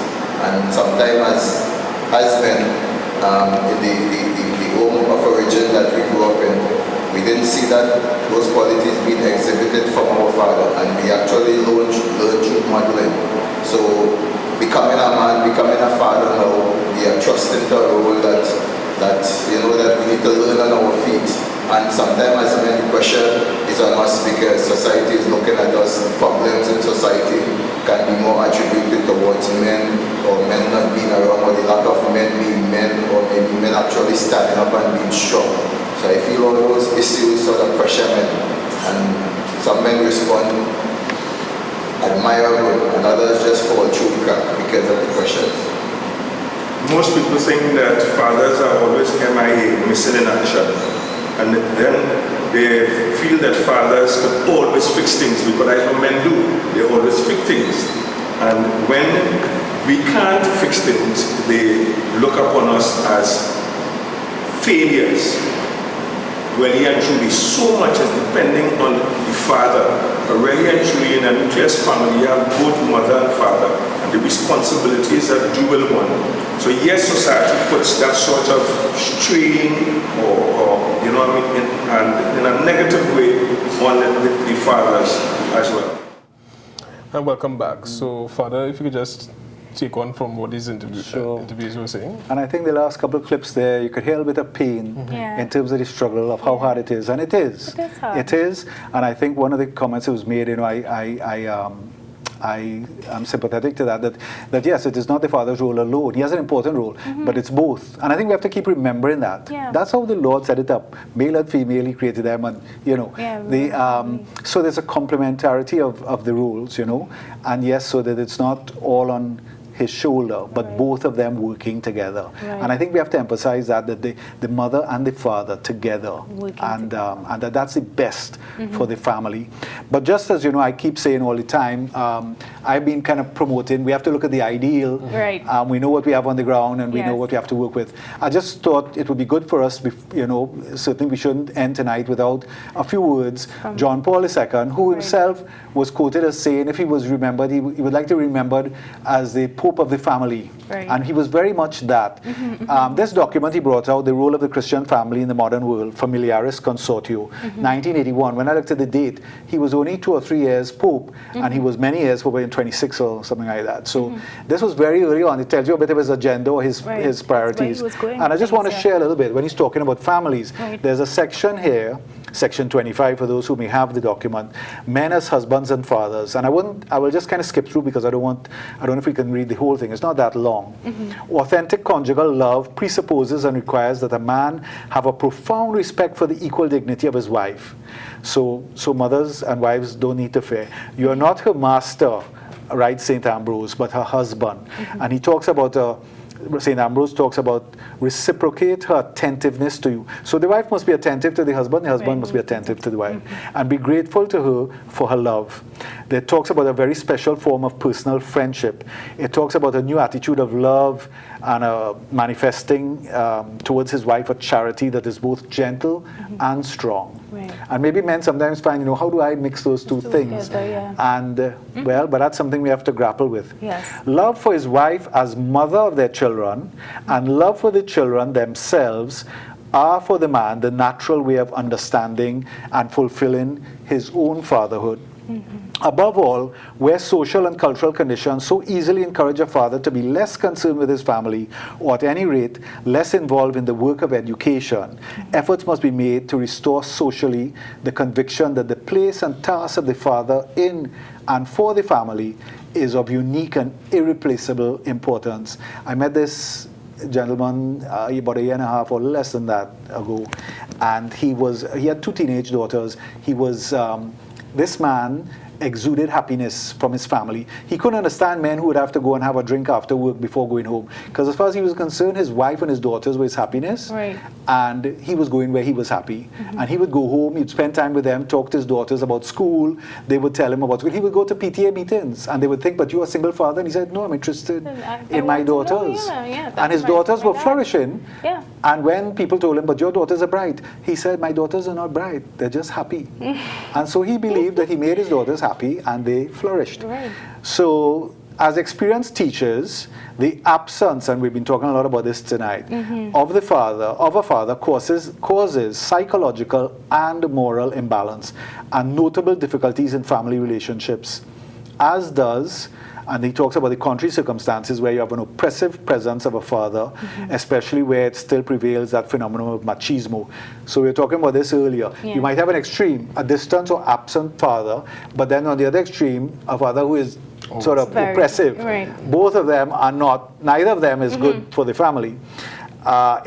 And sometimes as men, in the home of origin that we grew up in, we didn't see that those qualities being exhibited from our father, and we actually learn through modeling. So becoming a man, becoming a father now, we are thrust into a role that you know that we need to learn on our feet. And sometimes as men, the pressure is on us because society is looking at us. Problems in society can be more attributed towards men, or men not being around, or the lack of men being men, or maybe men actually standing up and being strong. So I feel all those issues sort of pressure men, and some men respond admirable, and others just fall through the crack because of the pressures. Most people think that fathers are always MIA, missing in action, and then they feel that fathers can always fix things, because that's what men do. They always fix things, and when we can't fix things, they look upon us as failures. Really and truly, so much is depending on the father. Really and truly, in a nucleus family, you have both mother and father, and the responsibilities are dual one. So yes, society puts that sort of strain, or you know what I mean, and in a negative way on the fathers as well. And welcome back. So, Father, if you could just take on from what these interviews were saying. And I think the last couple of clips there, you could hear a bit of pain in terms of the struggle of how hard it is. And it is. It is hard. It is. And I think one of the comments that was made, you know, I am sympathetic to that yes, it is not the father's role alone. He has an important role, but it's both. And I think we have to keep remembering that. Yeah. That's how the Lord set it up. Male and female, He created them, and you know, so there's a complementarity of the rules, you know, and yes, so that it's not all on his shoulder, but both of them working together. Right. And I think we have to emphasize that the mother and the father together, and that's the best for the family. But just as you know, I keep saying all the time, I've been kind of promoting, we have to look at the ideal. Right. We know what we have on the ground, and we know Yes. what we have to work with. I just thought it would be good for us, certainly we shouldn't end tonight without a few words. John Paul II, who himself was quoted as saying, if he was remembered, he would like to be remembered as the Pope of the family. Right. And he was very much that. This document he brought out, The Role of the Christian Family in the Modern World, Familiaris Consortio, 1981. When I looked at the date, he was only 2 or 3 years Pope, and he was many years Pope, in 26 or something like that. So this was very early on. It tells you a bit of his agenda or his priorities. Where he was going And I just want to things, share a little bit. When he's talking about families, there's a section here, section 25, for those who may have the document, men as husbands and fathers. And I will just kind of skip through because I don't know if we can read the whole thing. It's not that long. Authentic conjugal love presupposes and requires that a man have a profound respect for the equal dignity of his wife. So mothers and wives don't need to fear. You are not her master, right, St. Ambrose, but her husband. And he talks about St. Ambrose talks about reciprocate her attentiveness to you. So the wife must be attentive to the husband must be attentive to the wife, and be grateful to her for her love. It talks about a very special form of personal friendship. It talks about a new attitude of love and manifesting towards his wife a charity that is both gentle and strong. Right. And maybe men sometimes find, how do I mix those two things? Together, yeah. And but that's something we have to grapple with. Yes. Love for his wife as mother of their children, and love for the children themselves are for the man the natural way of understanding and fulfilling his own fatherhood. Above all, where social and cultural conditions so easily encourage a father to be less concerned with his family, or at any rate, less involved in the work of education, efforts must be made to restore socially the conviction that the place and task of the father in and for the family is of unique and irreplaceable importance. I met this gentleman about a year and a half or less than that ago, and he had 2 teenage daughters. This man exuded happiness from his family. He couldn't understand men who would have to go and have a drink after work before going home, because as far as he was concerned, his wife and his daughters were his happiness, and he was going where he was happy. And he would go home, he'd spend time with them, talk to his daughters about school. They would tell him about school. He would go to PTA meetings, and they would think, but you're a single father? And he said, no, I'm interested in my daughters. And his daughters were flourishing. And when people told him, but your daughters are bright, he said, my daughters are not bright, they're just happy. And so he believed that he made his daughters happy, and they flourished. So as experienced teachers, the absence, and we've been talking a lot about this tonight, of a father causes psychological and moral imbalance and notable difficulties in family relationships, as does, and he talks about the contrary circumstances where you have an oppressive presence of a father, especially where it still prevails that phenomenon of machismo. So we were talking about this earlier. You might have an extreme, a distant or absent father, but then on the other extreme, a father who is sort of oppressive. Both of them are not, neither of them is good for the family.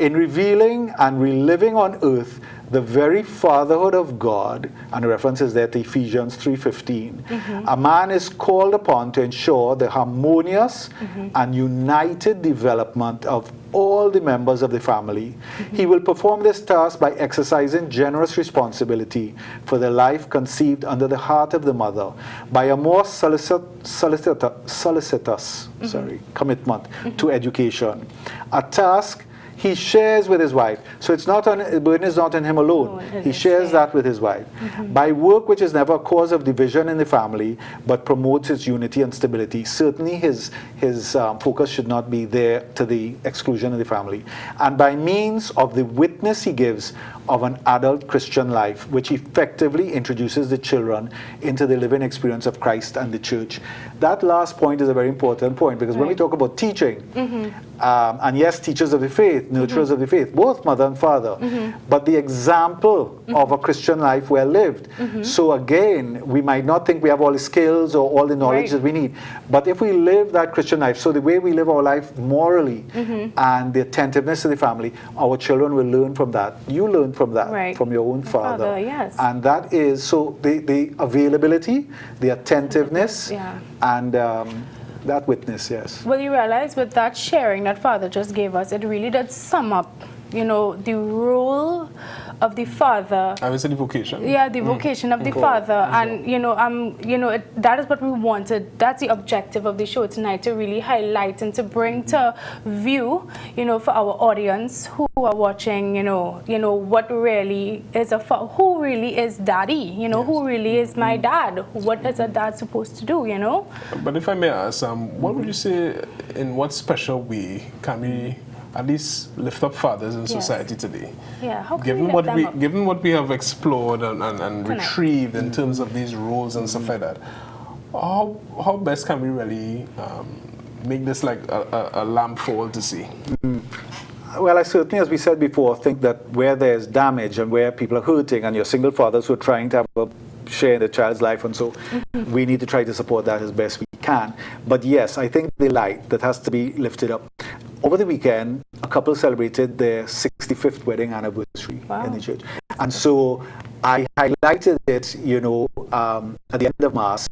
In revealing and reliving on earth the very fatherhood of God, and the reference is there to Ephesians 3:15, a man is called upon to ensure the harmonious and united development of all the members of the family. He will perform this task by exercising generous responsibility for the life conceived under the heart of the mother, by a more solicitous commitment to education, a task he shares with his wife. So it's not the burden is not on him alone. He shares that with his wife. By work which is never a cause of division in the family, but promotes its unity and stability. Certainly his focus should not be there to the exclusion of the family. And by means of the witness he gives of an adult Christian life, which effectively introduces the children into the living experience of Christ and the church. That last point is a very important point, because when we talk about teaching, and yes, teachers of the faith, nurturers of the faith, both mother and father, but the example of a Christian life well lived. So again, we might not think we have all the skills or all the knowledge that we need, but if we live that Christian life, so the way we live our life morally and the attentiveness to the family, our children will learn from that. You learn from that, from your own father. And that is, so the availability, the attentiveness, and that witness, yes. Well, you realize with that sharing that Father just gave us, it really did sum up, you know, the role of the father. I would say the vocation. Yeah, the vocation of the father, and that is what we wanted. That's the objective of the show tonight, to really highlight and to bring to view, you know, for our audience who are watching, you know, what really is who really is daddy, you know, who really is my dad, what is a dad supposed to do, you know? But if I may ask, what would you say, in what special way can we at least lift up fathers in society today? Yeah, how can given we what lift we them up? given what we have explored and retrieved in terms of these roles and stuff like that, how best can we really make this like a lamp for all to see? Well, I certainly, as we said before, think that where there's damage and where people are hurting, and you're single fathers who are trying to have a share in the child's life, and so we need to try to support that as best we can. But yes, I think the light that has to be lifted up. Over the weekend, a couple celebrated their 65th wedding anniversary in the church. And so I highlighted it, you know, at the end of Mass,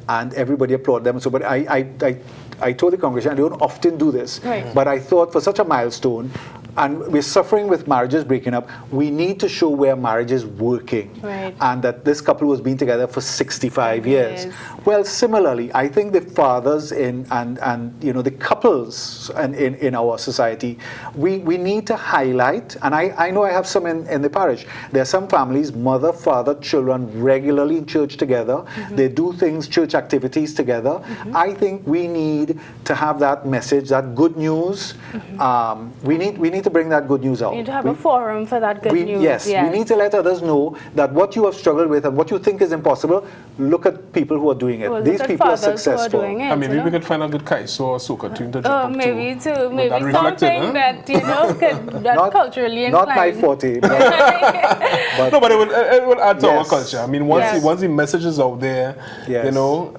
and everybody applauded them. So, but I told the congregation, I don't often do this, but I thought for such a milestone, and we're suffering with marriages breaking up, we need to show where marriage is working. And that this couple was been together for 65 years. Well, similarly, I think the fathers and you know, the couples in our society, we need to highlight, and I know I have some in the parish. There are some families, mother, father, children, regularly in church together. They do things, church activities together. I think we need to have that message, that good news. We need to bring that good news out. We need to have a forum for that good news. Yes, we need to let others know that what you have struggled with and what you think is impossible, look at people who are doing it. Well, These people are successful. Maybe we could find a good kaiso or soca tune to jump up maybe to. Maybe something that, you know, could not, culturally inclined. Not my forte. But but it will add to our culture. I mean, once the message is out there, you know,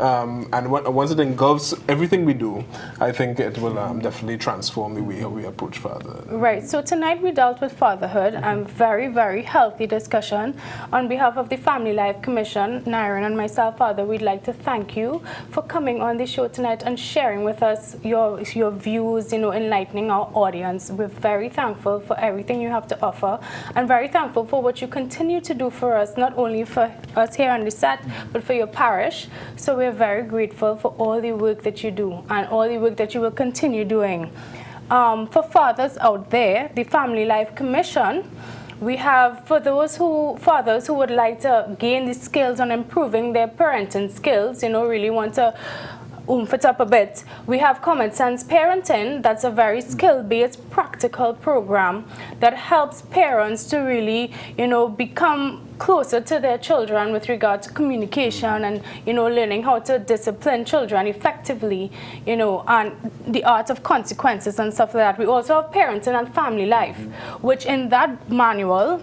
and once it engulfs everything we do, I think it will definitely transform the way how we approach fatherhood. Right. So tonight we dealt with fatherhood, and very, very healthy discussion. On behalf of the Family Life Commission, Nairon and myself, Father, we'd like to thank you for coming on the show tonight and sharing with us your views, you know, enlightening our audience. We're very thankful for everything you have to offer, and very thankful for what you continue to do for us, not only for us here on the set, but for your parish. So we're very grateful for all the work that you do and all the work that you will continue doing. For fathers out there, the Family Life Commission, we have, for those fathers who would like to gain the skills on improving their parenting skills, you know, really want to oomph it up a bit, we have Common Sense Parenting. That's a very skill-based, practical program that helps parents to really, you know, become closer to their children with regard to communication and, you know, learning how to discipline children effectively, you know, and the art of consequences and stuff like that. We also have Parenting and Family Life, which in that manual,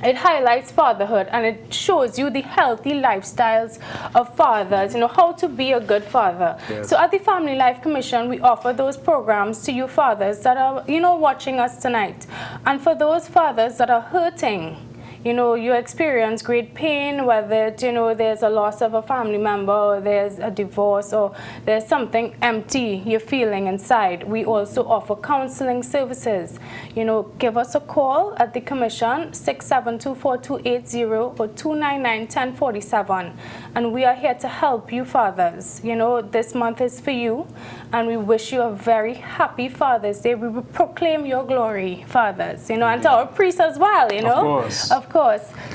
it highlights fatherhood and it shows you the healthy lifestyles of fathers, you know, how to be a good father. So at the Family Life Commission, we offer those programs to you fathers that are, you know, watching us tonight. And for those fathers that are hurting, you know, you experience great pain, whether, you know, there's a loss of a family member, or there's a divorce, or there's something empty you're feeling inside. We also offer counseling services. You know, give us a call at the Commission, 672-4280 or 299-1047. And we are here to help you fathers. You know, this month is for you, and we wish you a very happy Father's Day. We will proclaim your glory, fathers, you know, and to our priests as well, you know. Of course.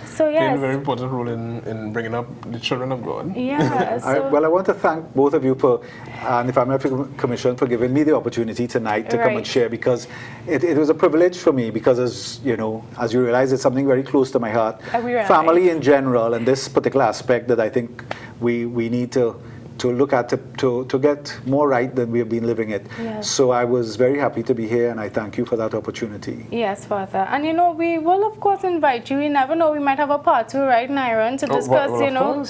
So yes. Playing a very important role in bringing up the children of God. Yeah. Well, I want to thank both of you for, and the Family Life Commission, for giving me the opportunity tonight to come and share, because it was a privilege for me, because as you know, as you realize, it's something very close to my heart. Family in general, and this particular aspect that I think we need to look at to get more right than we have been living it. So I was very happy to be here, and I thank you for that opportunity. Yes, Father. And you know, we will of course invite you. You never know, we might have a part two, right, Nairon, to discuss, you know,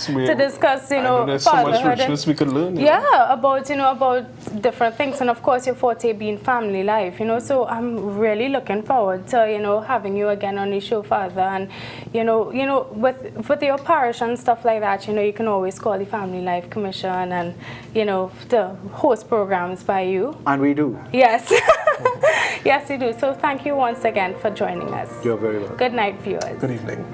there's so much richness we could learn. About, you know, about different things, and of course your forte being family life, you know. So I'm really looking forward to, you know, having you again on the show, Father. And you know, with your parish and stuff like that, you know, you can always call the Family Life Commission. invitation and, you know, to host programs by you. And we do. Yes. Yes, we do. So thank you once again for joining us. You're very welcome. Good night, viewers. Good evening.